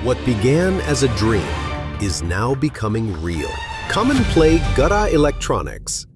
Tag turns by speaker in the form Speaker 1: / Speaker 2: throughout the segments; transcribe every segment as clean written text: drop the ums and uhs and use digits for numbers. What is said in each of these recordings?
Speaker 1: What began as a dream is now becoming real. Come and play Gada Electronics.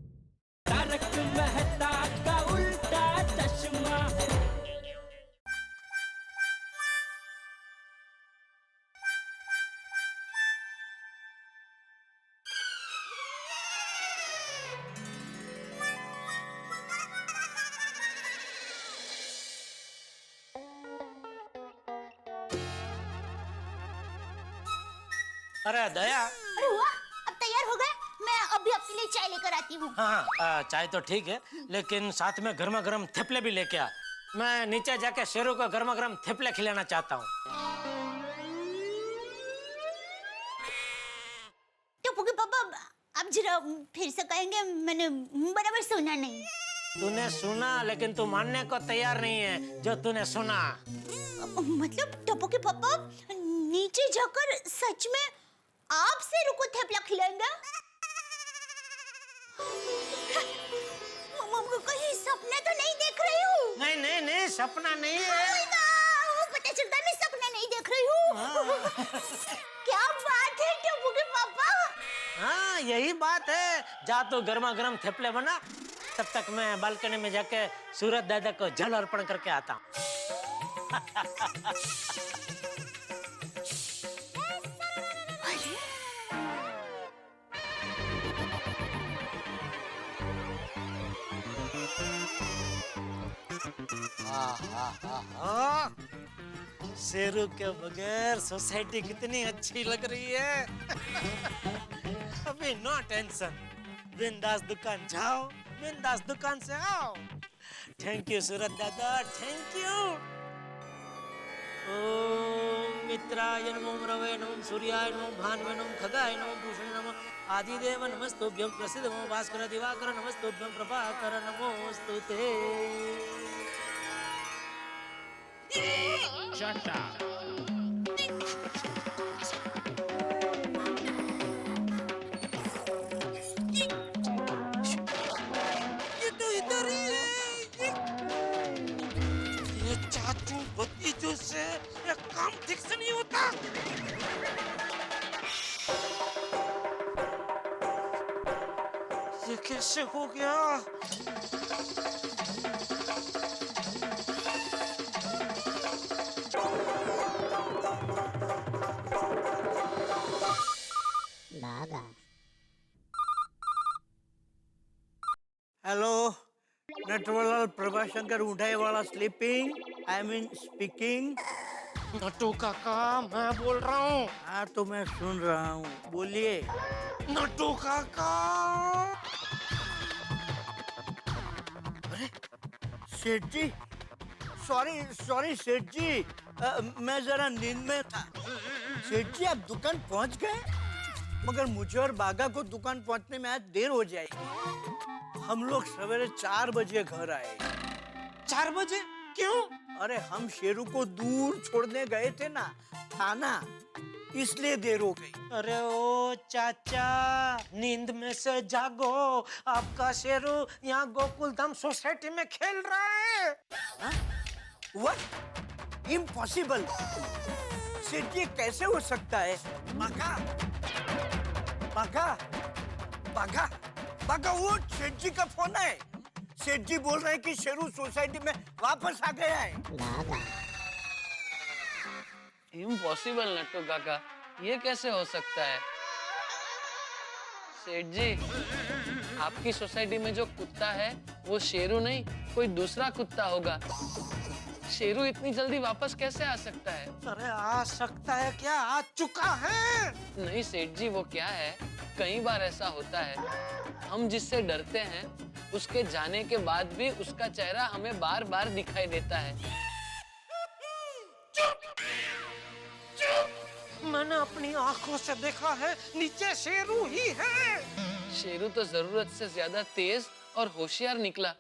Speaker 2: अरे दया।
Speaker 3: अरे हुआ, अब तैयार हो गए। मैं अभी आपके लिए चाय लेकर आती हूँ।
Speaker 2: हाँ, चाय तो ठीक है, लेकिन साथ में गर्मा गर्म थेपले भी लेके आ। मैं नीचे जाके शेरों को गर्मा गर्म थेपले खिलाना चाहता हूँ।
Speaker 3: टप्पू के पापा, आप जरा फिर से कहेंगे? मैंने बराबर सुना नहीं।
Speaker 2: तूने सुना, लेकिन तू मानने को तैयार नहीं है जो तूने सुना।
Speaker 3: मतलब टप्पू के पापा नीचे जाकर सच में आप शेरों को थेपला खिलाएंगे? मम्मा कहीं सपना तो नहीं देख रही हूँ?
Speaker 2: नहीं नहीं नहीं, सपना नहीं है।
Speaker 3: पता चलता मैं सपना नहीं देख रही हूँ। क्या बात है टप्पू के पापा।
Speaker 2: हाँ, यही बात है। जा तू गर्मा गर्म थेपले बना, तब तक मैं बालकनी में जाके सूरज दादा को जल अर्पण करके आता हूँ। शेरू के बगैर सोसाइटी कितनी अच्छी लग रही है। अभी नो टेंशन, बिंदास दुकान जाओ, बिंदास दुकान से आओ। थैंक यू सूरज दादा, थैंक यू। ओम मित्राय नमः, रवे नमः, सूर्याय नमः, भानुवे नमः, खगाय नमः, भूषणे नमः, आदिदेव नमस्तुभ्यं, प्रसीद नमो भास्कर दिवाकर नमस्तुभ्यं, प्रभाकर नमोस्तुते।
Speaker 4: Shut up.
Speaker 2: ये तो इधर ही है। ये चाचू भतीजों से ये काम ठीक से नहीं होता। ये कैसे हो गया? हेलो, नटवरलाल प्रभाशंकर उठाए वाला sleeping, I mean speaking. Natu काका, मैं बोल रहा हूँ। हाँ तो मैं सुन रहा हूँ, बोलिए। नटू काका। अरे सेठ जी, सॉरी सेठ जी, मैं जरा नींद में था। सेठ जी आप दुकान पहुंच गए? मगर मुझे और बागा को दुकान पहुंचने में आज देर हो जाएगी। हम लोग सवेरे 4 बजे घर आए। 4 बजे? क्यों? अरे हम शेरू को दूर छोड़ने गए थे ना, थाना, इसलिए देर हो गई। अरे ओ चाचा, नींद में से जागो, आपका शेरू यहाँ गोकुलधाम सोसाइटी में खेल रहा है। What? Impossible! सेठ ये कैसे हो सकता है? बागा वो सेठ जी का फोन है। सेठ जी बोल रहे हैं कि शेरू सोसाइटी में वापस आ गया है।
Speaker 5: इम्पॉसिबल नट्टू काका, ये कैसे हो सकता है? सेठ जी, आपकी सोसाइटी में जो कुत्ता है वो शेरू नहीं, कोई दूसरा कुत्ता होगा। शेरू इतनी जल्दी वापस कैसे आ सकता है? अरे आ सकता है क्या? आ चुका है। नहीं सेठ जी, वो क्या है, कई बार ऐसा होता है, हम जिससे डरते हैं उसके जाने के बाद भी उसका चेहरा हमें बार बार दिखाई देता है।
Speaker 2: मैंने अपनी आंखों से देखा है, नीचे शेरू ही है।
Speaker 5: शेरू तो जरूरत से ज्यादा तेज और होशियार निकला।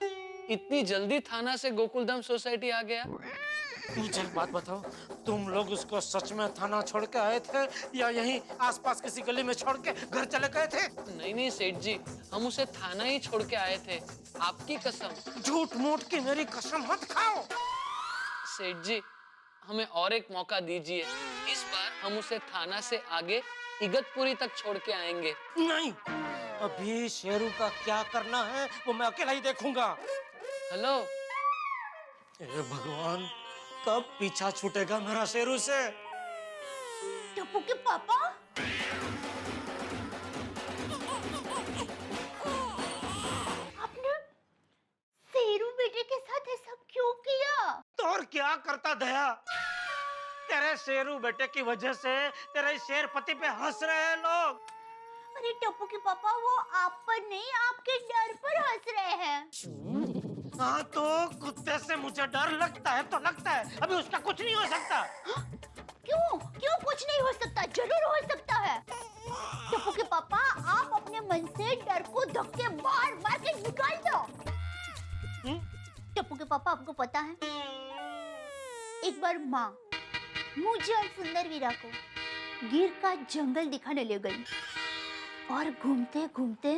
Speaker 5: इतनी जल्दी थाना से गोकुलधाम सोसाइटी आ गया।
Speaker 2: मुझे एक बात बताओ, तुम लोग उसको सच में थाना छोड़ के आए थे या यहीं आसपास किसी गली में छोड़ के घर चले गए थे?
Speaker 5: नहीं सेठ जी, हम उसे थाना ही छोड़ के आए थे, आपकी कसम।
Speaker 2: झूठ मूठ की मेरी कसम मत खाओ।
Speaker 5: सेठ जी, हमें और एक मौका दीजिए। इस बार हम उसे थाना से आगे इगतपुरी तक छोड़ के आएंगे।
Speaker 4: नहीं, अभी शेरू का क्या करना है वो मैं अकेला ही देखूंगा।
Speaker 5: हेलो,
Speaker 4: हे भगवान, कब पीछा छूटेगा मेरा शेरू से?
Speaker 3: टप्पू के पापा, आपने शेरू बेटे के साथ ऐसा क्यों किया?
Speaker 4: तो और क्या करता दया? तेरे शेरू बेटे की वजह से तेरे शेर पति पे हंस रहे हैं लोग।
Speaker 3: अरे टप्पू के पापा, वो आप पर नहीं, आपके डर पर हंस रहे हैं।
Speaker 4: हाँ तो कुत्ते से मुझे डर लगता है तो लगता है, अभी उसका कुछ नहीं हो सकता।
Speaker 3: क्यों क्यों कुछ नहीं हो सकता? जरूर हो सकता है। टप्पू के पापा, आप अपने मन से डर को धक्के मार मार के निकाल दो। टप्पू के पापा, आपको पता है, एक बार माँ मुझे और सुंदर वीरा को गिर का जंगल दिखाने ले गई और घूमते घूमते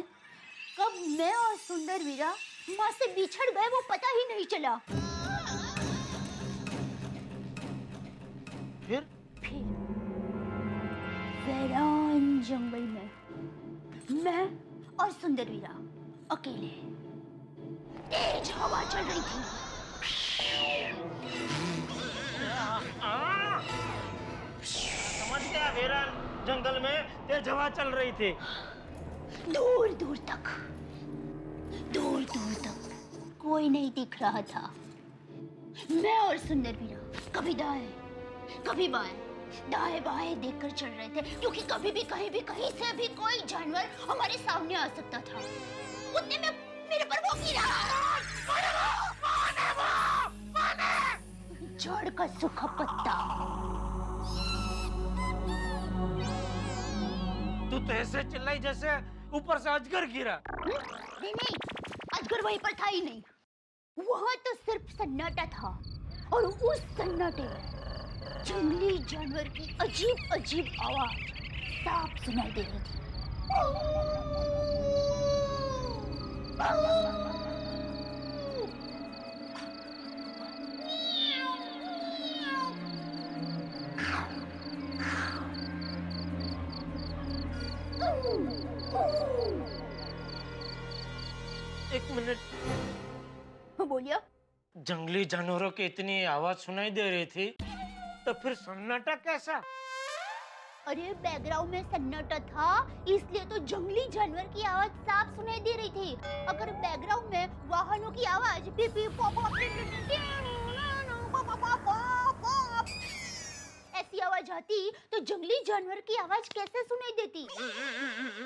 Speaker 3: कब मैं और सुंदर वीरा माँ से बिछड़ गए वो पता ही नहीं चला।
Speaker 4: फिर
Speaker 3: वीरान जंगल में मैं और सुंदर वीरा अकेले, तेज हवा चल रही थी।
Speaker 4: समझ गया, वीरान जंगल में तेज हवा चल रही थी।
Speaker 3: दूर दूर तक कोई नहीं दिख रहा था। मैं और सुंदर वीरा कभी दाएं कभी बाएं दाएं बाएं देखकर चल रहे थे, क्योंकि कभी भी कहीं से भी कोई जानवर हमारे सामने आ सकता था। उतने में मेरे पर वो गिरा। झाड़ का सूखा पत्ता।
Speaker 4: तू तो ऐसे चिल्लाई जैसे ऊपर से अजगर गिरा।
Speaker 3: नहीं, अजगर वहीं पर था ही नहीं। वहाँ तो सिर्फ सन्नाटा था, और उस सन्नाटे में जंगली जानवर की अजीब अजीब आवाज साफ सुनाई दे रही थी।
Speaker 4: एक मिनट,
Speaker 3: बोलिए।
Speaker 4: जंगली जानवरों की इतनी आवाज सुनाई दे रही थी, तो फिर सन्नाटा कैसा?
Speaker 3: अरे बैकग्राउंड में सन्नाटा था, इसलिए तो जंगली जानवर की आवाज साफ सुनाई दे रही थी। अगर बैकग्राउंड में वाहनों की आवाज पीप पीप पॉप पॉप ऐसी आवाज आती तो जंगली जानवर की आवाज कैसे सुनाई देती?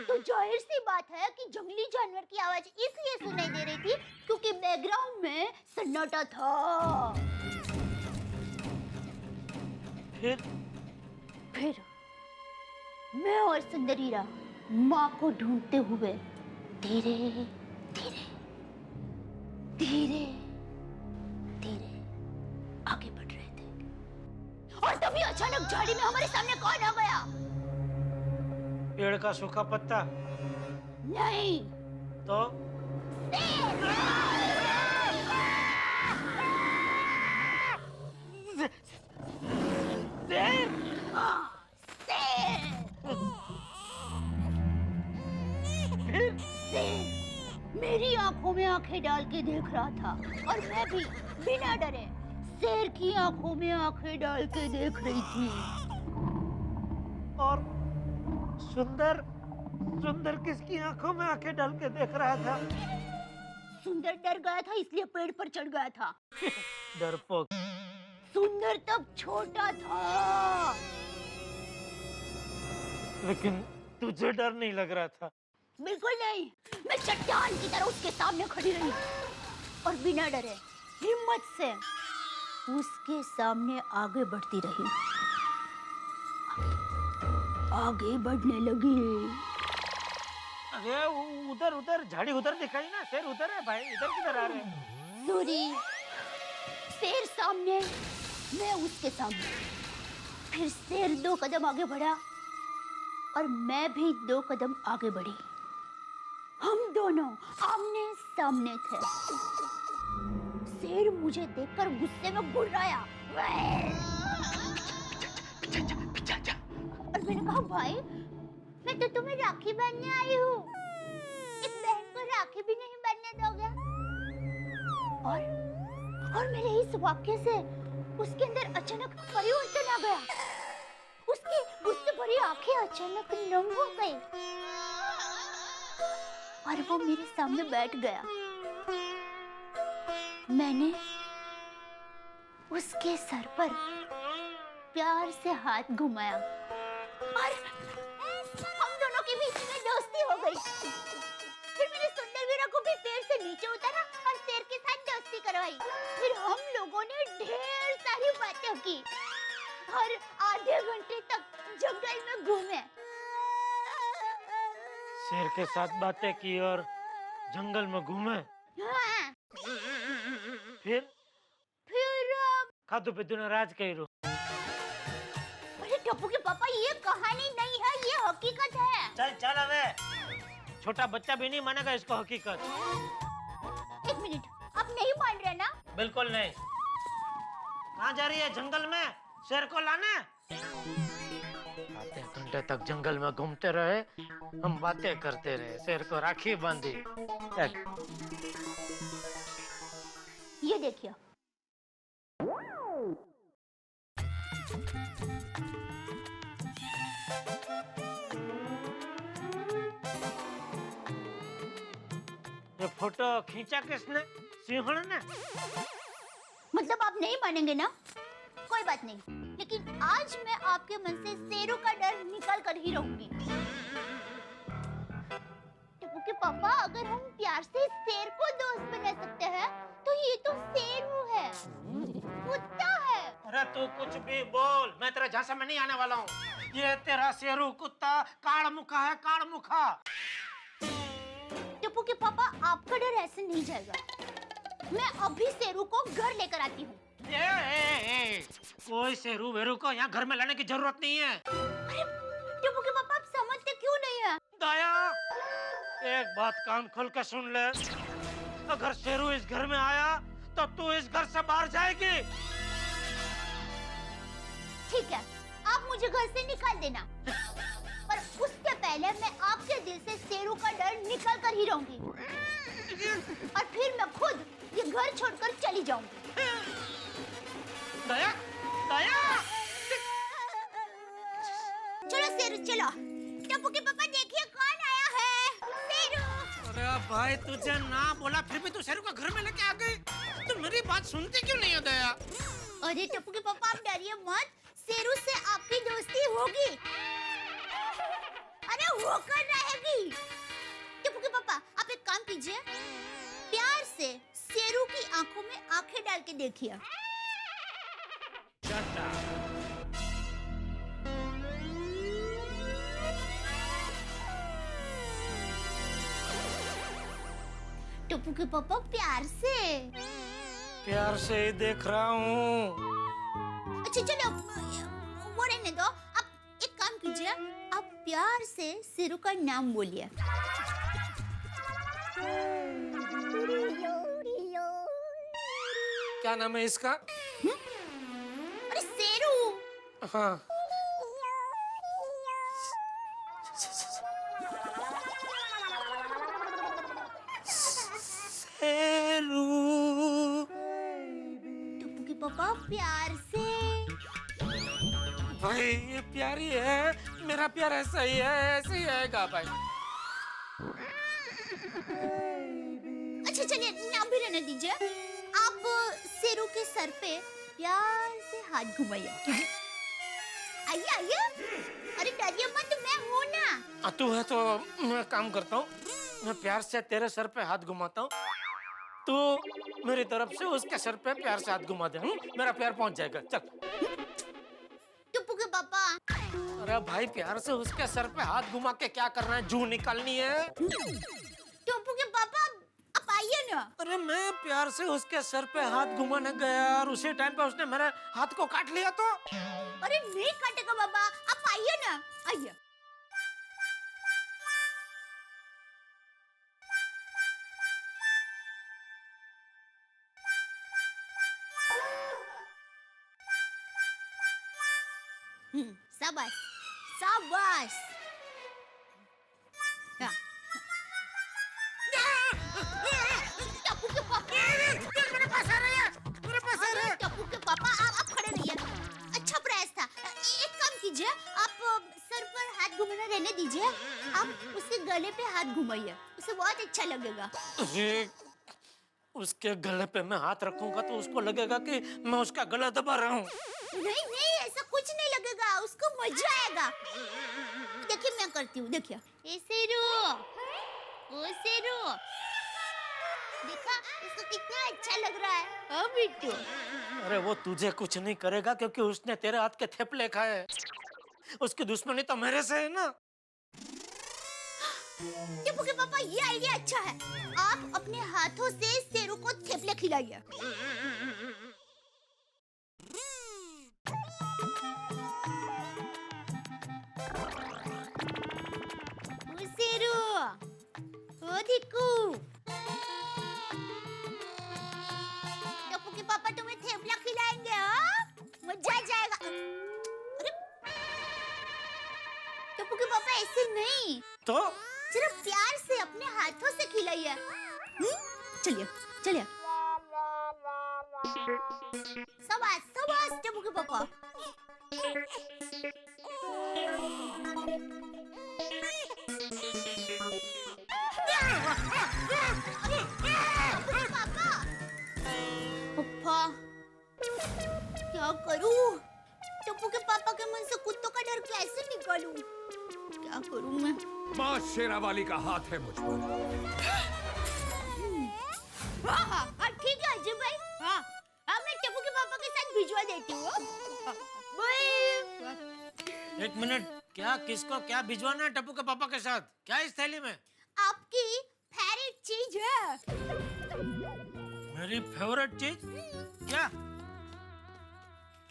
Speaker 3: तो जाहिर सी बात है कि जंगली जानवर की आवाज इसलिए सुनाई दे रही थी क्योंकि बैकग्राउंड में सन्नाटा था। फिर मैं और सुंदरीरा माँ को ढूंढते हुए धीरे धीरे धीरे धीरे आगे बढ़ रहे थे, और तभी अचानक झाड़ी में हमारे सामने कौन आ गया?
Speaker 4: पेड़ का सूखा पत्ता?
Speaker 3: नहीं
Speaker 4: तो
Speaker 3: मेरी आंखों में आंखें डाल के देख रहा था, और मैं भी बिना डरे शेर की आंखों में आंखें डाल के देख रही थी।
Speaker 4: और सुंदर किसकी आंखों में आंखें डाल के देख रहा था?
Speaker 3: सुंदर डर गया था, इसलिए पेड़ पर चढ़ गया था।
Speaker 4: डरपोक।
Speaker 3: सुंदर तब छोटा था।
Speaker 4: लेकिन तुझे डर नहीं लग रहा था?
Speaker 3: बिल्कुल नहीं। मैं चट्टान की तरह उसके सामने खड़ी रही और बिना डरे हिम्मत से उसके सामने आगे बढ़ती रही। आगे बढ़ने लगी।
Speaker 4: अरे उधर झाड़ी उधर दिखाई ना, शेर उधर है भाई, इधर किधर आ रहे हैं?
Speaker 3: दूरी, शेर सामने, मैं उसके सामने। फिर शेर 2 कदम आगे बढ़ा और मैं भी 2 कदम आगे बढ़ी। हम दोनों आमने सामने थे। शेर मुझे देखकर गुस्से में गुर्राया
Speaker 2: पीछे जा।
Speaker 3: और मैंने कहा भाई मैं तो तुम्हें राखी बांधने आई हूँ, एक बहन को राखी भी नहीं बांधने दोगे? और मेरे इस वाक्य से उसके अंदर अचानक परिवर्तन आ गया। उसकी गुस्से भरी आंखें अचानक नम हो गई और वो मेरे सामने बैठ गया। मैंने उसके सर पर प्यार से हाथ घुमाया और हम दोनों के बीच में दोस्ती हो गई। फिर मैंने सुंदर वीरा को भी पेड़ से नीचे उतारा और शेर के साथ दोस्ती करवाई। फिर हम लोगों ने ढेर सारी बातें की और आधे घंटे तक जंगल में घूमे।
Speaker 4: शेर के साथ बातें की और जंगल में घूमे।
Speaker 3: हाँ,
Speaker 4: फिर
Speaker 3: फिर
Speaker 4: खादू पे तूने राज कही।
Speaker 3: अरे टप्पू के पापा ये कहानी नहीं है, ये हकीकत है।
Speaker 4: चल चल अबे, छोटा बच्चा भी नहीं मानेगा इसको हकीकत।
Speaker 3: एक मिनट, आप नहीं मान रहे ना?
Speaker 4: बिल्कुल नहीं। कहाँ जा रही है? जंगल में शेर को लाने? आधे घंटे तक जंगल में घूमते रहे, हम बातें करते रहे, शेर को राखी बांधी। चल।
Speaker 3: ये देखिए,
Speaker 4: ये फोटो खींचा किसने? सिंहण ने?
Speaker 3: मतलब आप नहीं मानेंगे ना? कोई बात नहीं, लेकिन आज मैं आपके मन से शेरों का डर निकाल कर ही रहूंगी। टप्पू के पापा, अगर हम प्यार से शेर को दोस्त बना सकते हैं, तो ये तो शेरू है, कुत्ता है।
Speaker 4: अरे तू कुछ भी बोल, मैं तेरे झांसे में नहीं आने वाला हूँ। ये तेरा शेरू कुत्ता काड़मुखा है, काड़मुखा।
Speaker 3: टप्पू के पापा, आपका डर ऐसे नहीं जाएगा। मैं अभी शेरू को घर लेकर आती हूँ।
Speaker 4: कोई शेरू वेरू को यहाँ घर में लाने की जरूरत नहीं है।
Speaker 3: अरे टप्पू के पापा, आप समझते क्यों नहीं है?
Speaker 4: दया, एक बात कान खोल के सुन ले। अगर शेरू इस घर में आया तो तू इस घर से बाहर जाएगी।
Speaker 3: ठीक है, आप मुझे घर से निकाल देना, पर उससे पहले मैं आपके दिल से शेरू का डर निकाल कर ही रहूंगी, और फिर मैं खुद ये घर छोड़कर चली जाऊंगी।
Speaker 4: दया, दया।
Speaker 3: चलो शेरू चलो। टप्पू के पापा देखिए कौन आया है, शेरू।
Speaker 4: अरे भाई, तुझे ना बोला फिर भी तू शेरू को घर में लेके आ गई। तू मेरी बात सुनती क्यों नहीं है दया?
Speaker 3: अरे टप्पू के पापा, आप डरिए मत, शेरू से आपकी दोस्ती होगी। अरे होकर रहेगी। टप्पू के पापा, आप एक काम कीजिए, प्यार से शेरू की आंखों में आंखें डाल के देखिए। टप्पू के पापा, प्यार से।
Speaker 4: प्यार से ही देख रहा हूँ।
Speaker 3: अच्छा चलो, वो रहने दो। आप एक काम कीजिए, आप प्यार से शेरू का नाम बोलिए।
Speaker 5: क्या नाम है इसका?
Speaker 3: अरे शेरू।
Speaker 5: हाँ। शेरू।
Speaker 3: टप्पू के पापा, प्यार से।
Speaker 5: भाई ये प्यारी है, मेरा प्यार ऐसा ही है, ऐसे ही आएगा भाई।
Speaker 3: अच्छा चलिए, नाम भी रहने दीजिए। आप शेरू के सर पे प्यार से हाथ घुमाइए। आइए आइए, अरे डरिए मत, मैं हूँ ना।
Speaker 5: तू है तो मैं काम करता हूँ, मैं प्यार से तेरे सर पे हाथ घुमाता हूँ, तू मेरी तरफ से उसके सर पे प्यार से हाथ घुमा दे। मेरा प्यार पहुंच जाएगा। चल।
Speaker 3: टप्पू के पापा।
Speaker 5: अरे भाई, प्यार से उसके सर पे हाथ घुमा के क्या करना है? जू निकालनी है।
Speaker 3: टप्पू के पापा, आप आइए ना।
Speaker 5: अरे मैं प्यार से उसके सर पे हाथ घुमाने गया और उसी टाइम पे उसने मेरे हाथ को काट लिया तो?
Speaker 3: अरे नहीं काटेगा बाबा, आप आइए ना, आइए। शाबाश शाबाश। हाँ। टप्पू के पापा,
Speaker 2: मेरे पास आ रही है, मेरे पास आ रही है।
Speaker 3: टप्पू के पापा आप खड़े रहिए। अच्छा प्रयास था। एक काम कीजिए, आप सर पर हाथ घुमाना रहने दीजिए, आप उसके गले पे हाथ घुमाइए, उसे बहुत अच्छा लगेगा।
Speaker 4: अरे उसके गले पे मैं हाथ रखूंगा तो उसको लगेगा कि मैं उसका गला दबा रहा हूँ।
Speaker 3: नहीं नहीं, ऐसा कुछ नहीं लगेगा, उसको मजा आएगा। देखिए मैं करती हूँ, देखिए। ए शेरू, ओ शेरू, देखा इसको कितना अच्छा लग रहा है। हाँ बिट्टू।
Speaker 4: अरे वो तुझे कुछ नहीं करेगा क्योंकि उसने तेरे हाथ के थेपले खाए। उसकी दुश्मनी तो मेरे से है ना।
Speaker 3: टिप्पू के पापा, ये आइडिया अच्छा है। आप अपने हाथों से शेरू को थेपले खिलाइए। ओ शेरू, ओ धिक्कू, टिप्पू के पापा तुम्हें थेपला खिलाएंगे। हाँ, मजा आ जाएगा। अरे टिप्पू के पापा, ऐसे नहीं,
Speaker 4: तो
Speaker 3: जरा प्यार से अपने हाथों से खिलाइए। चलिए चलिए। शाबाश शाबाश टिप्पू के पापा। पप्पा, क्या करूं? टिप्पू के पापा के मन से कुत्तों का डर कैसे निकालूं? क्या करूं मैं?
Speaker 6: माँ शेरावाली का हाथ है मुझ पर।
Speaker 3: हाँ, ठीक है अजय भाई। हाँ, मैं टिप्पू के पापा के साथ भिजवा देती हूँ।
Speaker 4: एक मिनट, क्या किसको क्या भिजवाना है टप्पू के पापा के साथ? क्या इस थैली में?
Speaker 3: आपकी फेवरेट चीज है।
Speaker 4: मेरी फेवरेट चीज क्या?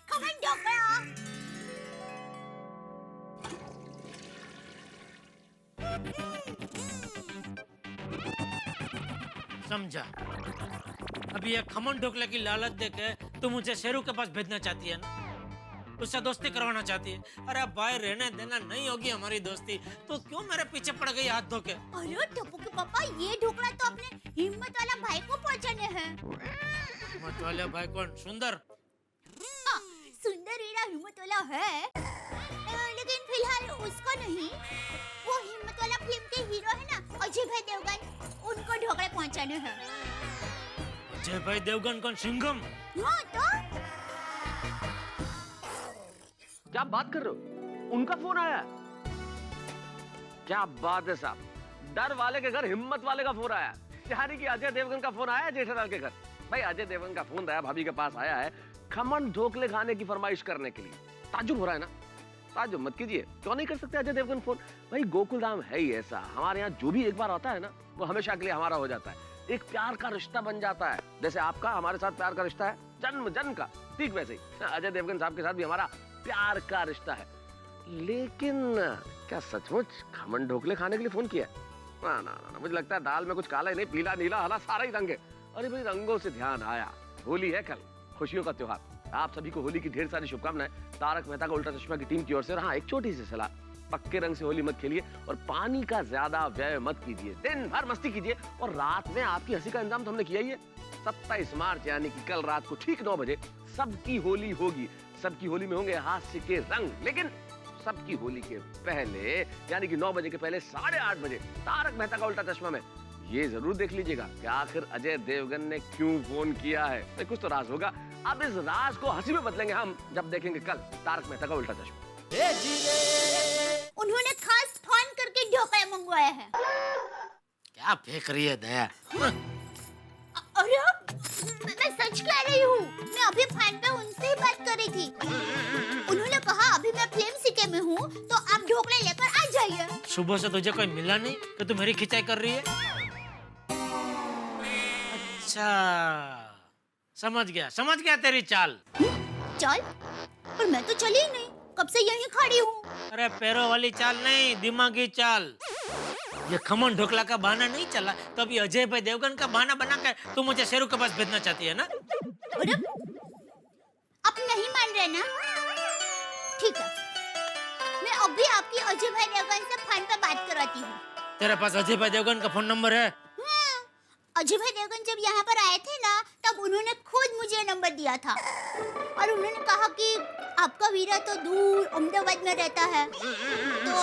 Speaker 3: खमन ढोकला।
Speaker 4: समझा। अभी ये खमन ढोकले की लालच देके तू मुझे शेरू के पास भेजना चाहती है ना? उससे दोस्ती करवाना चाहती है। अरे भाई, रहने देना, नहीं होगी हमारी दोस्ती। तो क्यों मेरे पीछे पड़ गई हाथ धोके?
Speaker 3: अरे टिप्पू के पापा, ये ढोकला तो अपने हिम्मत वाला भाई को पहुंचाने हैं।
Speaker 4: हिम्मत वाले भाई कौन? सुंदर?
Speaker 3: हाँ, सुंदर हीरा हिम्मत वाला है, लेकिन फिलहाल उसको नहीं। वो हिम्मत वाला फिल्म के हीरो है ना, अजय भाई देवगन, उनको ढोकले पहुंचाने हैं।
Speaker 4: अजय भाई देवगन कौन? सिंघम?
Speaker 3: हाँ तो
Speaker 7: क्या बात कर रहे हो? उनका फोन आया? क्या बात है साहब, डर वाले के घर हिम्मत वाले का फोन आया। यानी कि अजय देवगन का फोन आया है जेठालाल के घर। भाई अजय देवगन का फोन आया, भाभी के पास आया है खमन ढोकले खाने की फरमाइश करने के लिए। ताज्जुब हो रहा है ना? ताज्जुब मत कीजिए, क्यों नहीं कर सकते अजय देवगन फोन? भाई गोकुल धाम है ही ऐसा, हमारे यहाँ जो भी एक बार आता है ना, वो हमेशा के लिए हमारा हो जाता है। एक प्यार का रिश्ता बन जाता है, जैसे आपका हमारे साथ प्यार का रिश्ता है, जन्म जन्म का, ठीक वैसे ही अजय देवगन साहब के साथ भी हमारा प्यार का रिश्ता है। लेकिन क्या सचमुच खमन ढोकले खाने के लिए फोन किया? ना ना ना, मुझे लगता है दाल में कुछ काला ही नहीं, पीला नीला हरा सारा ही रंग है। अरे भाई, रंगों से ध्यान आया, होली है कल, खुशियों का त्योहार। आप सभी को होली की ढेर सारी शुभकामनाएं तारक मेहता का उल्टा चश्मा की टीम की ओर से। और हाँ, एक छोटी सी सलाह, पक्के रंग से होली मत खेलिए और पानी का ज्यादा व्यय मत कीजिए। दिन भर मस्ती कीजिए और रात में आपकी हंसी का इंतजाम तो हमने किया ही है। 27 मार्च यानी कि कल रात को ठीक 9 बजे सबकी होली होगी। सबकी होली में होंगे हास्य के रंग, लेकिन सबकी होली के पहले यानी कि 9 बजे के पहले 8:30 बजे तारक मेहता का उल्टा चश्मा में ये जरूर देख लीजिएगा कि आखिर अजय देवगन ने क्यों फोन किया है। कुछ तो राज होगा। अब इस राज को हंसी में बदलेंगे हम जब देखेंगे कल तारक मेहता का उल्टा चश्मा।
Speaker 3: उन्होंने खास फोन करके ढोकला मंगवाया है।
Speaker 4: क्या फेंक रही है दया?
Speaker 3: अरे मैं सच कह रही हूँ, मैं अभी फोन पे उनसे ही बात कर रही थी। उन्होंने कहा अभी मैं फिल्म सिटी में हूँ तो आप ढोकले लेकर आ जाइए।
Speaker 4: सुबह से तुझे कोई मिला नहीं कि तू मेरी खिंचाई कर रही है? अच्छा, समझ गया तेरी चाल।
Speaker 3: चल, पर मैं तो चली ही नहीं, कब से यहीं खड़ी हूँ।
Speaker 4: अरे पैरों वाली चाल नहीं, दिमागी चाल। ये खमन ढोकला का बहाना नहीं चला तो अभी अजय भाई देवगन का बहाना बना कर तू मुझे शेरू के पास भेजना चाहती है ना?
Speaker 3: अरे, आप नहीं मान रहे ना? ठीक है, अभी आपकी अजय भाई देवगन से फोन पे बात करवाती हूँ।
Speaker 4: तेरे पास अजय भाई देवगन का फोन नंबर है?
Speaker 3: अजय भाई देवगन जब यहाँ पर आए थे ना, तब उन्होंने खुद मुझे नंबर दिया था और उन्होंने कहा कि आपका वीरा तो दूर अहमदाबाद में रहता है, तो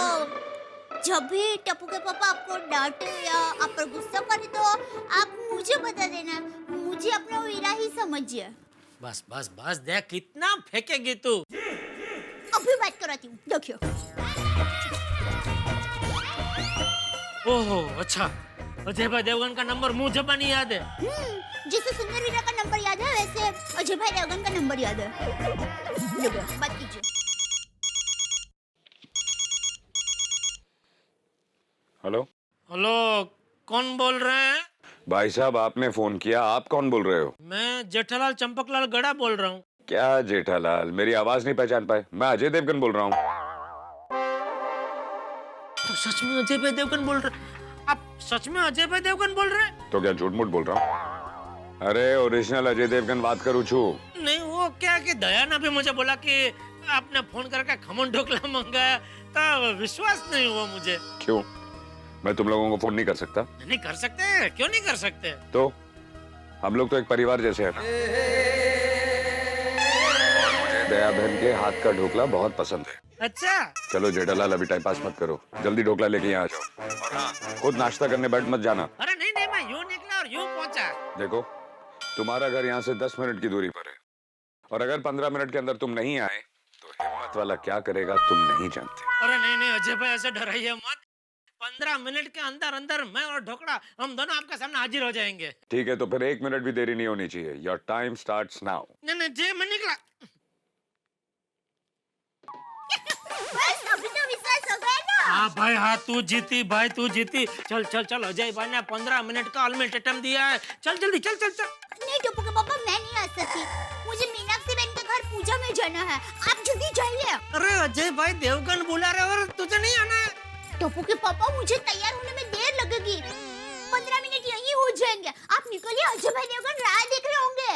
Speaker 3: जब भी टप्पू के पापा आपको डांटे या आप पर गुस्सा करे तो आप मुझे बता देना, मुझे अपना वीरा ही समझिए।
Speaker 4: बस बस बस, देख कितना फेंकेगी तू।
Speaker 3: अभी बात कराती हूँ, देखियो।
Speaker 4: ओहो अच्छा, अजय भाई देवगन का नंबर मुझे नहीं याद है।
Speaker 3: जिसे सुंदर वीरा का नंबर याद है, वैसे अजय भाई देवगन का नंबर याद है। देखो, बात कीजिए।
Speaker 8: हेलो
Speaker 4: हेलो, कौन बोल रहे हैं?
Speaker 8: भाई साहब, आपने फोन किया। आप कौन बोल रहे हो?
Speaker 4: मैं जेठालाल चंपकलाल गड़ा बोल रहा हूँ।
Speaker 8: क्या जेठालाल? मेरी आवाज नहीं पहचान पाए? मैं अजय देवगन बोल रहा हूँ।
Speaker 4: तो सच में अजय भाई देवगन बोल रहे? आप सच में अजय भाई देवगन बोल रहे?
Speaker 8: तो क्या झूठ मूठ बोल रहा हूँ? अरे ओरिजिनल अजय देवगन बात करूँ छू।
Speaker 4: नहीं, वो क्या कि दया ने भी मुझे बोला कि आपने फोन करके खमन ढोकला मंगाया, तो विश्वास नहीं हुआ मुझे।
Speaker 8: क्यों? मैं तुम लोगों को फोन नहीं कर सकता?
Speaker 4: नहीं कर सकते? क्यों नहीं कर सकते?
Speaker 8: तो हम लोग तो एक परिवार जैसे हैं ना। मुझे दया बहन के हाथ का ढोकला बहुत पसंद है।
Speaker 4: अच्छा
Speaker 8: चलो जेठालाल, अभी टाइम पास मत करो, जल्दी ढोकला लेके यहाँ आ जाओ। और हाँ, खुद नाश्ता करने बैठ मत जाना।
Speaker 4: अरे नहीं नहीं, मैं यूं निकला और यूं पहुंचा।
Speaker 8: देखो, तुम्हारा घर यहाँ से 10 मिनट की दूरी पर है, और अगर 15 मिनट के अंदर तुम नहीं आए तो हिम्मत वाला क्या करेगा तुम नहीं जानते।
Speaker 4: अरे नहीं नहीं अजय भाई, ऐसे डराइए मत। 15 मिनट के अंदर अंदर मैं और ढोकला, हम दोनों आपके सामने हाजिर हो जाएंगे।
Speaker 8: ठीक है, तो फिर 1 मिनट भी देरी नहीं होनी चाहिए। Your time starts now.
Speaker 4: नहीं नहीं जी, मैं निकला।
Speaker 3: बस अभी तो विश्वास हो गया ना।
Speaker 4: हाँ भाई हाँ, तू जीती भाई, तू जीती। चल चल चल, अजय भाई ने 15 मिनट का अल्टीमेटम दिया है। चल जल्दी चल चल चल।
Speaker 3: नहीं टप्पू के पापा, मैं नहीं आ सकती, मुझे मीनाक्षी बहन के घर पूजा में जाना है, आप जल्दी जाइए।
Speaker 4: अरे अजय भाई देवगन बुला रहे और तुझे नहीं आना है?
Speaker 3: टप्पू के पापा, मुझे तैयार होने में देर लगेगी, 15 मिनट यहीं हो जाएंगे, आप निकलिए, अजय भाई देवगन राह देख रहे होंगे।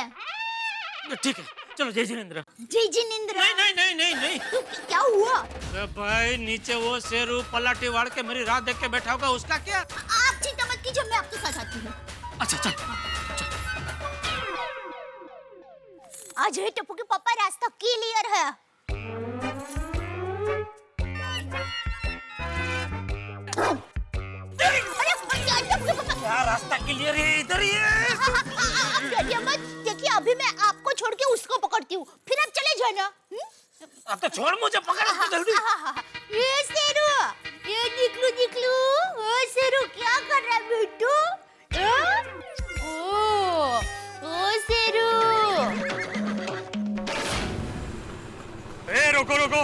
Speaker 4: ठीक है, चलो जय जिनेंद्र।
Speaker 3: जय जिनेंद्र।
Speaker 4: नहीं नहीं नहीं नहीं नहीं।
Speaker 3: तो क्या हुआ?
Speaker 4: अरे भाई, नीचे वो शेरू पलाटी वाड़ के मेरी राह देख के बैठा होगा, उसका क्या?
Speaker 3: आप चिंता मत कीजिए, मैं आपके साथ आती हूँ।
Speaker 4: अच्छा चल।
Speaker 3: आज है टप्पू के पापा, रास्ता क्लियर है।
Speaker 4: क्या रास्ता क्लियर है? इधर ही है।
Speaker 3: देखिए, अभी मैं आपको छोड़ के उसको पकड़ती हूँ, फिर आप चले जाना।
Speaker 4: अब तो छोड़ मुझे, पकड़ इसको जल्दी।
Speaker 3: ये शेरू, ये निकलू, ओ शेरू क्या कर रहा है बेटू? ओ शेरू।
Speaker 9: रुको रुको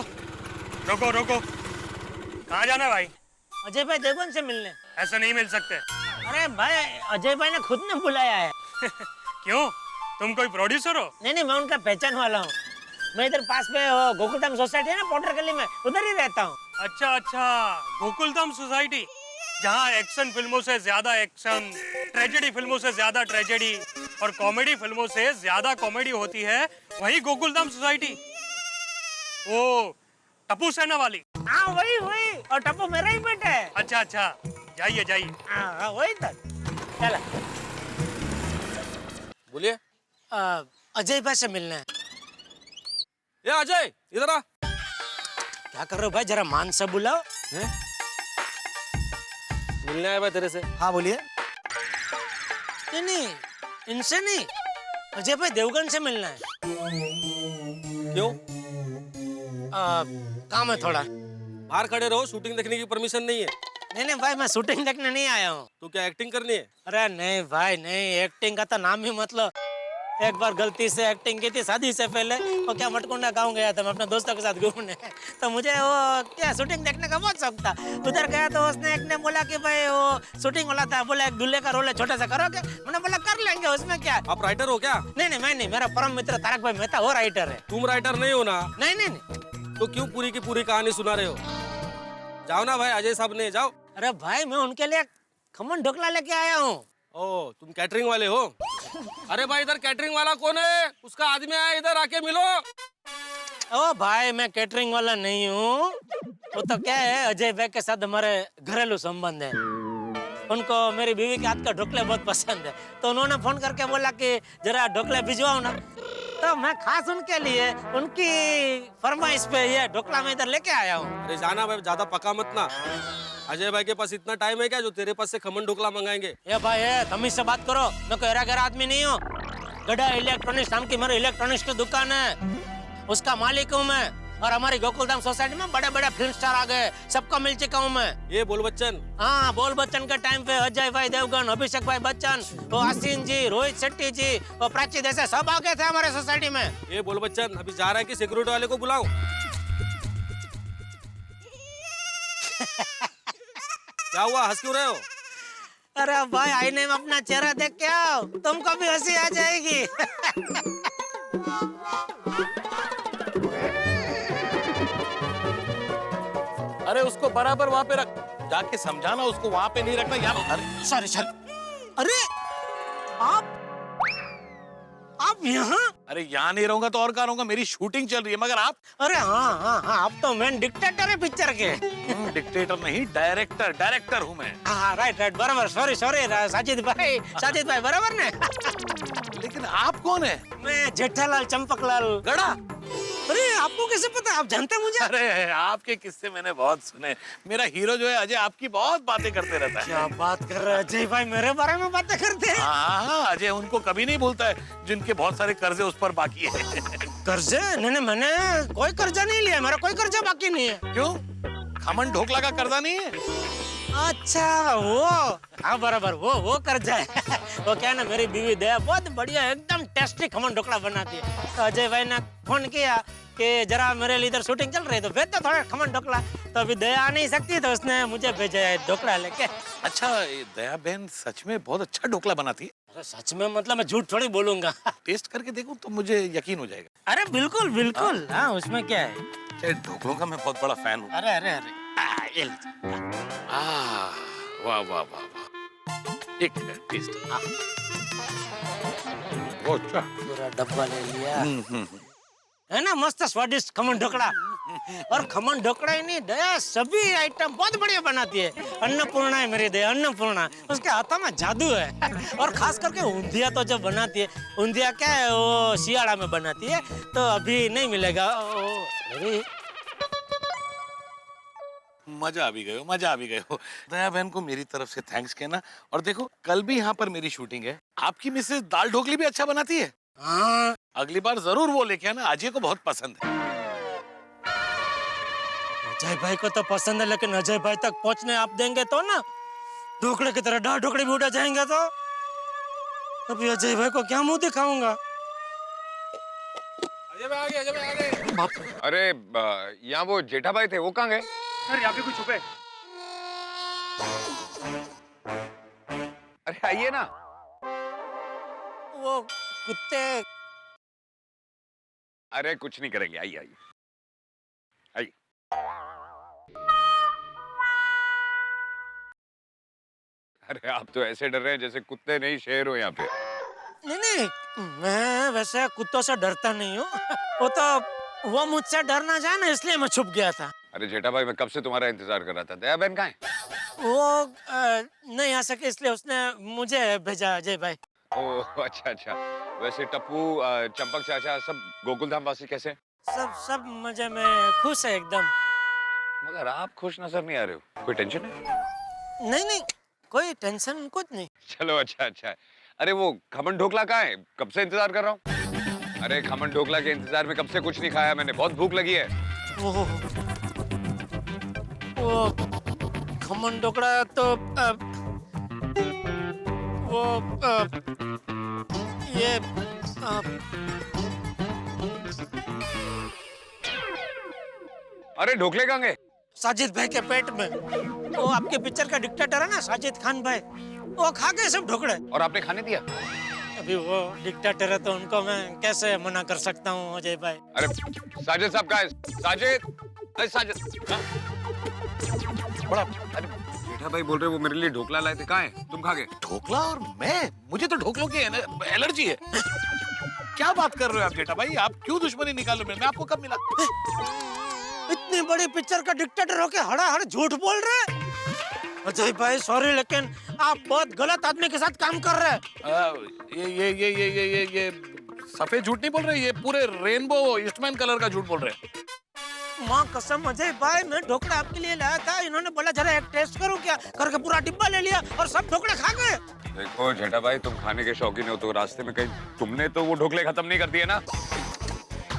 Speaker 9: रुको रुको, कहाँ जाना है भाई?
Speaker 4: अजय भाई देवगन से मिलने।
Speaker 9: ऐसा नहीं मिल सकते।
Speaker 4: अरे भाई, अजय भाई ने खुद ने बुलाया है।
Speaker 9: क्यों, तुम कोई प्रोड्यूसर हो?
Speaker 4: नहीं नहीं, मैं उनका पहचान वाला हूँ। मैं इधर पास में गोकुलधाम सोसाइटी है ना, पोटर गली में, उधर ही रहता हूँ।
Speaker 9: अच्छा अच्छा, गोकुलधाम सोसाइटी, जहाँ एक्शन फिल्मों से ज्यादा एक्शन, ट्रेजेडी फिल्मों से ज्यादा ट्रेजेडी और कॉमेडी फिल्मों से ज्यादा कॉमेडी होती है, वही गोकुलधाम सोसाइटी। वो टप्पू सेना वाली।
Speaker 4: हाँ वही वही, और टप्पू मेरा ही बेटा है।
Speaker 9: अच्छा अच्छा, जाइए जाइए।
Speaker 4: हाँ वही तक। चला।
Speaker 10: बोलिए।
Speaker 4: अजय भाई से मिलना है।
Speaker 10: ये अजय, इधर आ।
Speaker 4: क्या कर रहे हो भाई, जरा मान से बुलाओ।
Speaker 10: मिलने आया भाई तेरे से।
Speaker 11: हाँ बोलिए।
Speaker 4: नहीं नहीं, इनसे नहीं, अजय भाई देवगन से मिलना है।
Speaker 10: क्यों?
Speaker 4: काम है थोड़ा।
Speaker 10: बाहर खड़े रहो, शूटिंग देखने की परमिशन नहीं है।
Speaker 4: नहीं नहीं भाई, मैं शूटिंग देखने नहीं आया हूँ।
Speaker 10: तो क्या एक्टिंग करनी है?
Speaker 4: अरे नहीं भाई नहीं, एक्टिंग का तो नाम ही मतलब। एक बार गलती से एक्टिंग की थी शादी से पहले, और क्या मटकुंडा गाँव गया था मैं अपने दोस्तों के साथ घूमने, तो मुझे वो क्या शूटिंग देखने का बहुत शौक था। उधर गया तो उसने एक ने बोला कि भाई वो शूटिंग वाला था, बोला एक दूल्हे का रोल है, छोटा सा करोगे? मैंने बोला कर लेंगे, उसमें क्या।
Speaker 10: आप राइटर हो क्या?
Speaker 4: नहीं नहीं मैं नहीं, मेरा परम मित्र तारक भाई मेहता वो राइटर है।
Speaker 10: तुम राइटर नहीं हो ना?
Speaker 4: नहीं नहीं नहीं।
Speaker 10: तो क्यों पूरी की पूरी कहानी सुना रहे हो? जाओ ना भाई, अजय साहब ने जाओ।
Speaker 4: अरे भाई, मैं उनके लिए खमन ढोकला लेके आया हूँ।
Speaker 10: ओ, तुम कैटरिंग वाले हो? अरे भाई, इधर कैटरिंग वाला कौन है? उसका आदमी आया, इधर आके मिलो।
Speaker 4: ओ भाई मैं कैटरिंग वाला नहीं हूँ। वो तो क्या है, अजय भाई के साथ हमारे घरेलू संबंध है। उनको मेरी बीवी के हाथ का ढोकले बहुत पसंद है, तो उन्होंने फोन करके बोला कि जरा ढोकले भिजवाओ ना। तो मैं खास उनके लिए, उनकी फरमाइश पे ये ढोकला मैं इधर लेके आया हूँ।
Speaker 10: अरे जाना भाई, ज्यादा पका मत ना। अजय भाई के पास इतना टाइम है क्या जो तेरे पास से खमन ढोकला मंगाएंगे?
Speaker 4: ये भाई है, तमीज से बात करो। मैं कोई गैर आदमी नहीं हूँ। गड़ा इलेक्ट्रॉनिक्स नाम की मेरी इलेक्ट्रॉनिक्स की दुकान है, उसका मालिक हूँ मैं। और हमारी गोकुलधाम सोसाइटी में बड़े बड़े फिल्म स्टार आ गए, सबको मिल चुका हूँ मैं।
Speaker 10: ये बोल बच्चन?
Speaker 4: हाँ, बोल बच्चन के टाइम पे अजय भाई देवगन, अभिषेक भाई बच्चन, वो आसीन जी, रोहित शेट्टी जी, वो प्राची जैसे सब आ गए थे हमारे सोसाइटी में।
Speaker 10: ये बोल बच्चन, अभी जा रहा है कि सिक्योरिटी वाले को बुलाऊं? क्या हुआ, हंस क्यों रहे हो?
Speaker 4: अरे भाई आईने में अपना चेहरा देख के आओ, तुमको भी हंसी आ जाएगी।
Speaker 11: अरे उसको बराबर वहाँ पे रख, जाके समझाना उसको, वहाँ पे नहीं रखना यार। अरे
Speaker 4: सॉरी सॉरी। अरे आप यहाँ?
Speaker 11: अरे यहाँ नहीं रहूंगा तो और कहाँ रहूंगा, मेरी शूटिंग चल रही है। मगर आप?
Speaker 4: अरे हाँ हाँ हाँ, आप तो मेन डिक्टेटर है पिक्चर के।
Speaker 11: डिक्टेटर नहीं, डायरेक्टर हूँ मैं।
Speaker 4: हाँ राइट राइट, बराबर। सॉरी सॉरी साजिद भाई बराबर ने।
Speaker 11: लेकिन आप कौन है?
Speaker 4: मैं जेठालाल चंपकलाल
Speaker 11: गड़ा।
Speaker 4: अरे आपको कैसे पता, आप जानते हैं मुझे?
Speaker 11: अरे आपके किस्से मैंने बहुत सुने। मेरा हीरो जो है अजय आपकी बहुत बातें करते रहता है।
Speaker 4: क्या बात कर रहे हैं अजय भाई, मेरे बारे में बातें करते हैं?
Speaker 11: हाँ, अजय उनको कभी नहीं भूलता है जिनके बहुत सारे कर्जे उस पर बाकी है।
Speaker 4: कर्जे? नहीं, मैंने कोई कर्जा नहीं लिया, मेरा कोई कर्जा बाकी नहीं है।
Speaker 11: क्यों? खमन ढोकला का कर्जा नहीं है?
Speaker 4: अच्छा वो, हाँ बराबर, वो कर्जा है। वो क्या है ना, मेरी बीवी दया बहुत बढ़िया एकदम टेस्टी खमन ढोकला बनाती है। तो अजय भाई ने फोन किया कि जरा मेरे लिए इधर शूटिंग चल रही है, तो भेज दो थोड़ा खमन ढोकला। तो अभी दया आ नहीं सकती, तो उसने मुझे भेजा है ढोकला लेके।
Speaker 11: अच्छा, ये दया बहन सच में बहुत अच्छा ढोकला बनाती है?
Speaker 4: अरे सच में, मतलब मैं झूठ थोड़ी बोलूंगा।
Speaker 11: टेस्ट करके देखूं तो मुझे यकीन हो जाएगा।
Speaker 4: अरे बिल्कुल बिल्कुल, हाँ उसमें क्या है।
Speaker 11: ढोकलों का मैं बहुत बड़ा फैन हूँ।
Speaker 4: अरे अरे अरे,
Speaker 11: वाह वाह वाह वाह, एक टेस्ट। बहुत अच्छा।
Speaker 4: पूरा डब्बा ले लिया है ना, मस्त स्वादिष्ट खमन ढोकला। और खमन ढोकला ही नहीं, दया सभी आइटम बहुत बढ़िया बनाती है। अन्नपूर्णा है मेरी दया, अन्नपूर्णा। उसके हाथों में जादू है। और खास करके ऊंधिया तो जब बनाती है, ऊंधिया क्या है, वो शियाड़ा में बनाती है, तो अभी नहीं मिलेगा। अरे
Speaker 11: मजा आ भी गए हो। दया बहन को मेरी तरफ से थैंक्स कहना। और देखो, कल भी यहाँ पर मेरी शूटिंग है। आपकी मिसेस दाल ढोकली भी अच्छा बनाती है।
Speaker 4: हाँ,
Speaker 11: अगली बार जरूर वो लेके आना, अजय को बहुत पसंद है।
Speaker 4: अजय भाई को तो पसंद है, लेकिन अजय भाई तक पहुंचने आप देंगे तो ना, ढोकले की तरह दाल ढोकली भी उड़ा जाएंगे तो अभी अजय भाई को क्या मुंह दिखाऊंगा।
Speaker 10: अजय भाई आ गए।
Speaker 8: अरे यहाँ वो जेठा भाई थे, वो कहाँ गए?
Speaker 9: सर यहाँ पे कुछ छुपे।
Speaker 8: अरे आइए ना।
Speaker 4: वो कुत्ते।
Speaker 8: अरे कुछ नहीं करेंगे, आइए आइए आइए। अरे आप तो ऐसे डर रहे हैं जैसे कुत्ते नहीं शेर हो यहाँ पे।
Speaker 4: नहीं, मैं वैसे कुत्तों से डरता नहीं हूँ। वो मुझसे डरना चाहे ना, इसलिए मैं छुप गया था।
Speaker 8: अरे जेठा भाई, मैं कब से तुम्हारा इंतजार कर रहा था। दया बहन कहाँ है?
Speaker 4: वो नहीं आ सके, इसलिए उसने मुझे भेजा अजय भाई।
Speaker 8: ओह अच्छा अच्छा। वैसे टप्पू, चंपक चाचा, सब गोकुलधाम वासी कैसे?
Speaker 4: सब मजे में, खुश है एकदम।
Speaker 8: मगर आप खुश नजर नहीं आ रहे हो, कोई टेंशन है?
Speaker 4: नहीं, कोई टेंशन कुछ नहीं।
Speaker 8: चलो अच्छा अच्छा है। अरे वो खमन ढोकला कहाँ है? कब से इंतजार कर रहा हूँ। अरे खमन ढोकला के इंतजार में कब से कुछ नहीं खाया मैंने, बहुत भूख लगी है।
Speaker 4: वो खमन ढोकला तो ये
Speaker 8: अरे ढोकले कहाँ गए?
Speaker 4: साजिद भाई के पेट में। वो आपके पिक्चर का डिक्टेटर है ना, साजिद खान भाई, वो खा गए सब ढोकले।
Speaker 8: और आपने खाने दिया?
Speaker 4: अभी वो डिक्टेटर है तो उनको मैं कैसे मना कर सकता हूँ अजय भाई।
Speaker 8: अरे साजिद साहब कहाँ है? साजिद, अरे साजिद। बड़ा, अरे जेठा भाई बोल रहे वो मेरे लिए ढोकला लाए थे, कहाँ है? तुम खा गए?
Speaker 11: ढोकला? और मैं? मुझे तो ढोकलों की एलर्जी है। क्या बात कर रहे हो आप जेठा भाई? आप क्यों दुश्मनी निकालो? मैं आपको कब मिला?
Speaker 4: इतनी बड़ी पिक्चर का डिक्टेटर होके हड़ा झूठ बोल रहे हैं। अजय भाई सॉरी, लेकिन आप बहुत गलत आदमी के साथ काम कर रहे हैं।
Speaker 11: ये सफेद झूठ नहीं बोल रहे, ये पूरे रेनबो ईस्टमैन कलर का झूठ बोल रहे हैं।
Speaker 4: माँ कसम अजय भाई, मैं ढोकला आपके लिए लाया था, इन्होंने बोला जरा एक टेस्ट करूं क्या, करके पूरा डिब्बा ले लिया और सब ढोकले खा गए।
Speaker 8: देखो जेठा भाई, तुम खाने के शौकीन हो तो रास्ते में कहीं तुमने तो वो ढोकले खत्म नहीं कर दिए ना?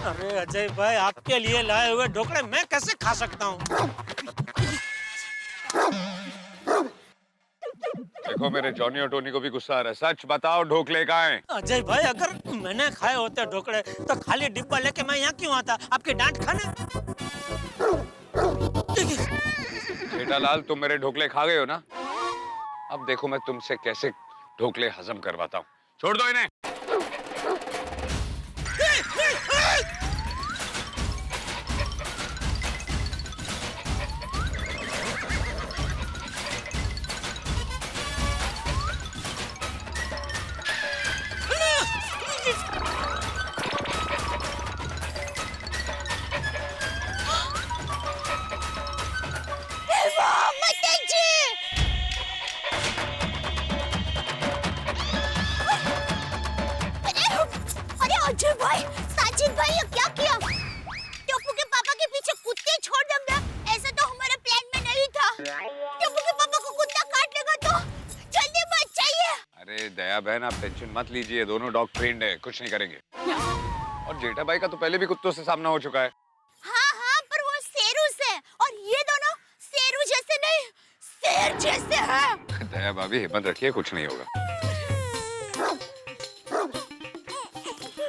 Speaker 4: अरे अजय भाई, आपके लिए लाए हुए ढोकले मैं कैसे खा सकता हूँ?
Speaker 8: देखो मेरे जॉनी और टोनी को भी गुस्सा आ रहा है, सच बताओ ढोकले कहाँ हैं?
Speaker 4: अजय भाई, अगर मैंने खाए होते ढोकले तो खाली डिब्बा लेके मैं यहाँ क्यों आता, आपकी डांट खाने?
Speaker 8: जेठालाल, तुम मेरे ढोकले खा गए हो ना? अब देखो मैं तुमसे कैसे ढोकले हजम करवाता हूँ। छोड़ दो इन्हें।
Speaker 3: अजय भाई, साजिद भाई, ये क्या किया? टप्पू के पापा के पीछे कुत्ते छोड़ देंगे, ऐसा तो हमारे प्लान में नहीं था। टप्पू के पापा को कुत्ता काट लेगा तो जल्दी बचाइए।
Speaker 8: अरे दया बहन, आप टेंशन मत लीजिए, दोनों डॉग फ्रेंड है, कुछ नहीं करेंगे। और जेठा भाई का तो पहले भी कुत्तों से सामना हो चुका है।
Speaker 3: हाँ, पर वो शेरू से, और ये दोनों शेरू जैसे नहीं, शेर जैसे हैं।
Speaker 8: दया भाभी हिम्मत रखिए, कुछ नहीं होगा।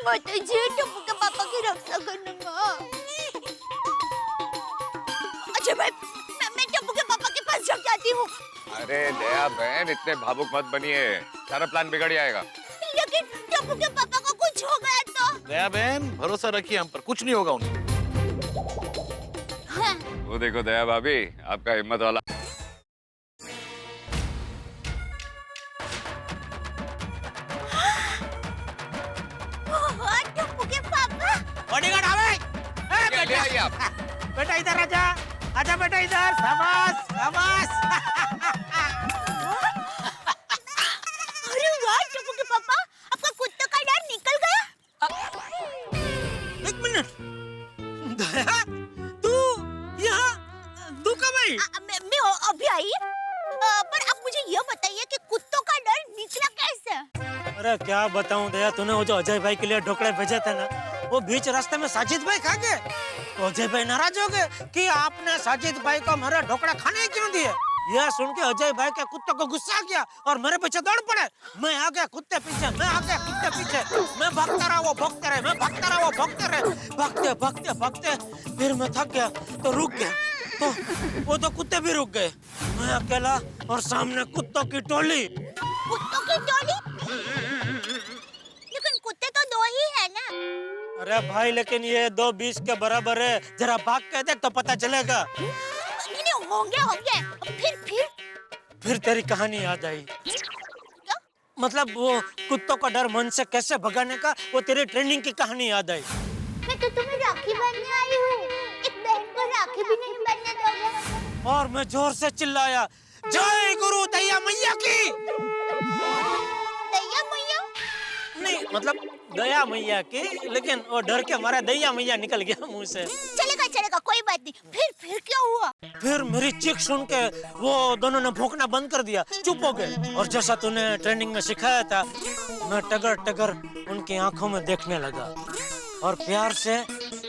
Speaker 3: बताइए, टप्पू के पापा की रक्षा करूंगा। अजय भाई, मैं टप्पू के पापा के पास जाके आती हूँ।
Speaker 8: अरे दया बहन, इतने भावुक मत बनिए, सारा प्लान बिगड़ जाएगा।
Speaker 3: लेकिन टप्पू के पापा को कुछ हो गया तो?
Speaker 11: दया बहन, भरोसा रखिए हम पर, कुछ नहीं होगा उन्हें।
Speaker 3: हाँ।
Speaker 8: वो देखो दया भाभी, आपका हिम्मत वाला।
Speaker 3: टप्पू के पापा।
Speaker 4: बॉडीगार्ड आवे। बेटा इधर आजा, आजा बेटा इधर, शाबाश शाबाश।
Speaker 3: अरे वाह टप्पू के पापा, आपका कुत्ते का डर निकल गया।
Speaker 4: एक मिनट, दया तू यहाँ, तू कब आई?
Speaker 3: मैं अभी आई, पर आप मुझे ये बताइए कि कुत्तों का डर निकला कैसे?
Speaker 4: अरे क्या बताऊं दया, तूने वो जो अजय भाई के लिए ढोकले भेजे थे ना, वो बीच रास्ते में साजिद भाई खा गए। तो अजय भाई नाराज हो गए कि आपने साजिद भाई को मेरे ढोकले खाने क्यों दिए। यह सुन के अजय भाई के कुत्ते को गुस्सा आ गया और मेरे पीछे दौड़ पड़े। मैं आ गया कुत्ते पीछे, मैं आ गया कुत्ते पीछे, मैं भागता रहा, वो भागते रहे, मैं भागता रहा, वो भागते रहे, भागते भागते भागते फिर मैं थक गया तो रुक गया, तो वो तो कुत्ते भी रुक गए। मैं अकेला और सामने कुत्तों की टोली।
Speaker 3: कुत्तों की टोली? लेकिन कुत्ते तो दो ही है ना।
Speaker 4: अरे भाई, लेकिन ये 2 20 के बराबर है, जरा भाग के देख तो पता चलेगा।
Speaker 3: नहीं, होंगे।
Speaker 4: फिर तेरी कहानी याद आई।
Speaker 3: क्या?
Speaker 4: मतलब वो कुत्तों का डर मन से कैसे भगाने का, वो तेरी ट्रेनिंग की कहानी याद आई।
Speaker 3: मैं तो तुम्हें राखी बांधने आई हूँ, एक बहन को राखी भी नहीं बांधने दोगे?
Speaker 4: और मैं जोर से चिल्लाया, जय गुरु दैया मैया की।
Speaker 3: दैया मैया?
Speaker 4: नहीं, मतलब दया मैया की, लेकिन वो डर के मारे दैया मैया निकल गया मुंह से।
Speaker 3: चलेगा, कोई बात नहीं। फिर क्या हुआ?
Speaker 4: फिर मेरी चीख सुन के वो दोनों ने भौंकना बंद कर दिया, चुप हो गए। और जैसा तूने ट्रेनिंग में सिखाया था, मैं टगर टगर उनकी आंखों में देखने लगा और प्यार से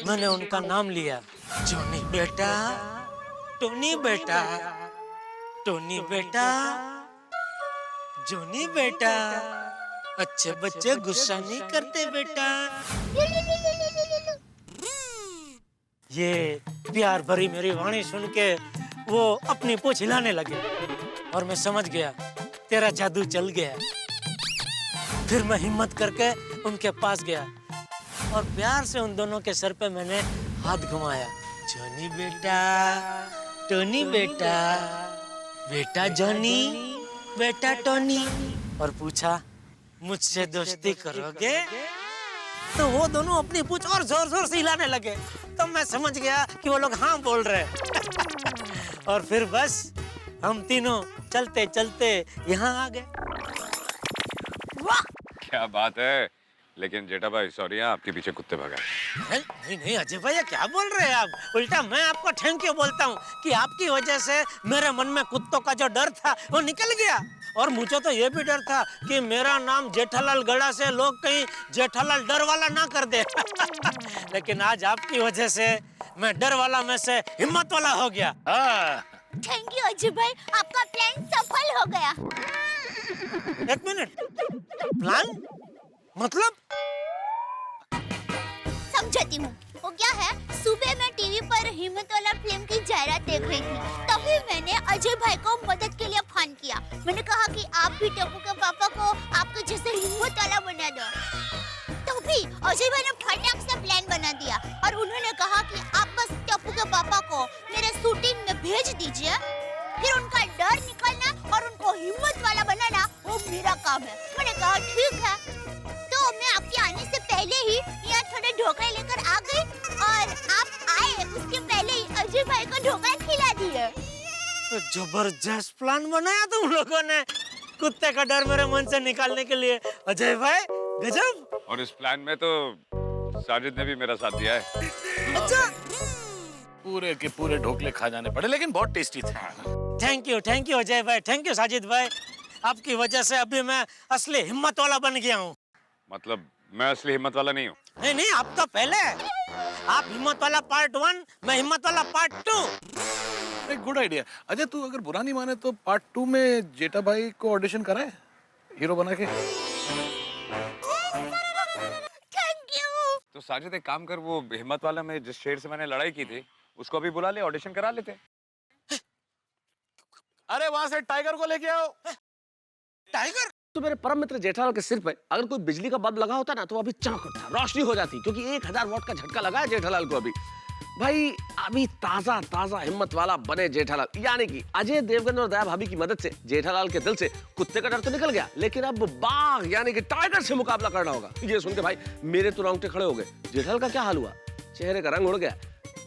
Speaker 4: मैंने उनका नाम लिया, जॉनी बेटा, टोनी बेटा, टोनी बेटा, जॉनी बेटा, अच्छे बच्चे गुस्सा नहीं करते बेटा। ये प्यार भरी मेरी वाणी सुन के वो अपनी पूंछ हिलाने लगे और मैं समझ गया तेरा जादू चल गया। फिर मैं हिम्मत करके उनके पास गया और प्यार से उन दोनों के सर पे मैंने हाथ घुमाया। जॉनी बेटा, टोनी बेटा, बेटा जॉनी, बेटा टोनी, और पूछा मुझसे दोस्ती करोगे? तो वो दोनों अपनी पूंछ और जोर जोर से हिलाने लगे। तो मैं समझ गया कि वो लोग हाँ बोल रहे हैं। और फिर बस हम तीनों चलते चलते यहाँ आ गए। वाह!
Speaker 8: क्या बात है। लेकिन जेठा भाई सॉरी, आपके पीछे कुत्ते भगाए।
Speaker 4: नहीं नहीं अजय भैया, क्या बोल रहे हैं आप? उल्टा मैं आपको थैंक यू बोलता हूँ कि आपकी वजह से मेरे मन में कुत्तों का जो डर था वो निकल गया। और मुझे तो ये भी डर था कि मेरा नाम जेठालाल गड़ा से लोग कहीं जेठालाल डर वाला ना कर दे। लेकिन आज आपकी वजह से मैं डर वाला में से हिम्मत वाला हो गया।
Speaker 3: थैंक यू अजय भाई, आपका प्लान सफल हो गया।
Speaker 4: एक मिनट, प्लान मतलब?
Speaker 3: समझती हूँ। वो क्या है, सुबह मैं टीवी पर हिम्मत वाला फिल्म की जाहिरात देख रही थी, तभी मैंने अजय भाई को मदद के लिए फोन किया। मैंने कहा कि आप भी टप्पू के पापा को आपके जैसे हिम्मत वाला बना दो। तभी अजय भाई ने फटाक से प्लान बना दिया और उन्होंने कहा कि आप बस टप्पू के पापा को मेरे शूटिंग में भेज दीजिए, फिर उनका डर निकालना और उनको हिम्मत वाला बनाना वो मेरा काम है। मैंने कहा ठीक है। तो मैं आपके आने से पहले ही यहाँ थोड़े ढोकले लेकर आ गई और आप आए उसके पहले ही अजय भाई को ढोकला खिला दिए।
Speaker 4: जबरदस्त प्लान बनाया तुम लोगों ने कुत्ते का डर मेरे मन से निकालने के लिए। अजय भाई गजब।
Speaker 8: और इस प्लान में तो साजिद ने भी मेरा साथ दिया है।
Speaker 4: अच्छा,
Speaker 11: पूरे के पूरे ढोकले खा जाने पड़े, लेकिन बहुत टेस्टी थे।
Speaker 4: थैंक यू अजय भाई, थैंक यू साजिद भाई। आपकी वजह से अभी मैं असली हिम्मत वाला बन गया हूँ।
Speaker 8: मतलब मैं असली हिम्मत वाला नहीं हूँ?
Speaker 4: नहीं नहीं, आप तो पहले। आप हिम्मत वाला पार्ट 1, मैं हिम्मत वाला पार्ट 2।
Speaker 11: एक गुड आइडिया। अजय तू अगर बुरा नहीं माने तो पार्ट 2 में जेठा भाई को ऑडिशन कराए हीरो बना के।
Speaker 3: Thank you.
Speaker 8: तो साजिद एक काम कर, वो हिम्मत वाला में जिस शेर से मैंने लड़ाई की थी उसको अभी बुला ले, ऑडिशन करा लेते।
Speaker 11: अरे वहां से टाइगर को लेके आओ।
Speaker 4: टाइगर?
Speaker 7: तो मेरे परम मित्र जेठालाल के सिर पे अगर कोई बिजली का बल्ब लगा होता ना तो अभी चमक उठता, रोशनी हो जाती, क्योंकि 1000 वॉट का झटका लगा है जेठालाल को अभी। भाई अभी ताजा ताजा हिम्मत वाला बने जेठालाल, यानी कि अजय देवगन और दया भाभी की मदद से जेठालाल के दिल से कुत्ते का डर तो निकल गया, लेकिन अब बाघ यानी कि टाइगर से मुकाबला करना होगा। ये सुन के भाई मेरे तो रोंगटे खड़े हो गए। जेठालाल का क्या हाल हुआ? चेहरे का रंग उड़ गया।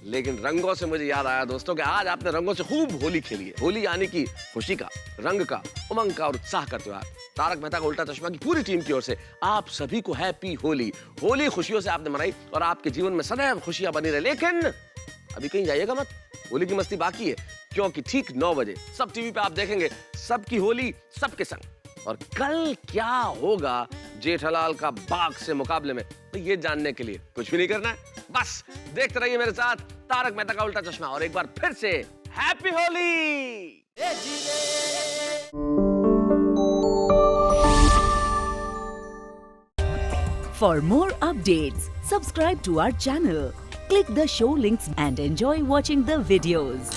Speaker 7: लेकिन रंगों से मुझे याद आया दोस्तों कि आज आपने रंगों से खूब होली खेली है। होली यानी कि खुशी का, रंग का, उमंग का और उत्साह का त्योहार। तारक मेहता का उल्टा चश्मा की पूरी टीम की ओर से आप सभी को हैप्पी होली। होली खुशियों से आपने मनाई और आपके जीवन में सदैव खुशियां बनी रहे। लेकिन अभी कहीं जाइएगा मत, होली की मस्ती बाकी है, क्योंकि ठीक 9 बजे सब टीवी पे आप देखेंगे सबकी होली सबके संग। और कल क्या होगा जेठालाल का बाघ से मुकाबले में, तो ये जानने के लिए कुछ भी नहीं करना है, बस देखते रहिए मेरे साथ तारक मेहता का उल्टा चश्मा। और एक बार फिर से happy Holi.
Speaker 12: For more updates, subscribe to our channel, click the show links and enjoy watching the videos.